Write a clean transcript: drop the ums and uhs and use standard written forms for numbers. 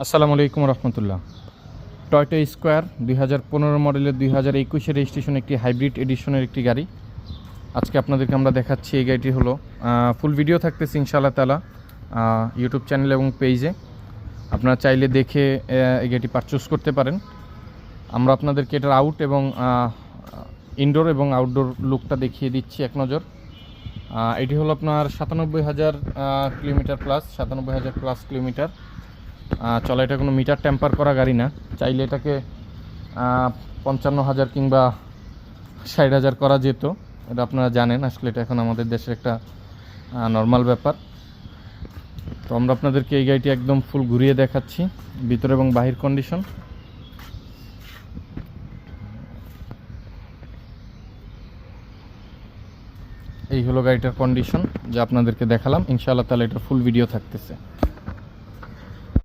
আসসালামু আলাইকুম রহমতুল্লাহ। Toyota square 2015 মডেলের 2021 রেজিস্ট্রেশন একটি হাইব্রিড এডিশনের একটি গাড়ি আজকে আপনাদেরকে আমরা দেখাচ্ছি। এই গাড়িটি হলো ফুল ভিডিও থাকতেছে ইনশাআল্লাহ তাআলা ইউটিউব চ্যানেল এবং পেজে, আপনারা চাইলে দেখে এই গাড়িটি পারচেস করতে পারেন। আমরা আপনাদেরকে এটার আউট এবং ইনডোর এবং আউটডোর লুকটা দেখিয়ে দিচ্ছি এক নজর। এটি হলো আপনার 97,000 কিলোমিটার প্লাস, 97,000 প্লাস কিলোমিটার চলা। এটা কোনো মিটার টেম্পার করা গাড়ি না, চাইলে এটাকে 55,000 কিংবা 60,000 করা যেত, এটা আপনারা জানেন। আসলে এটা এখন আমাদের দেশের একটা নর্মাল ব্যাপার। তো আমরা আপনাদেরকে এই গাড়িটি একদম ফুল ঘুরিয়ে দেখাচ্ছি, ভিতর এবং বাহির কন্ডিশন। এই হলো গাড়িটার কন্ডিশন যা আপনাদেরকে দেখালাম। ইনশাআল্লাহ তাহলে এটার ফুল ভিডিও থাকতেছে।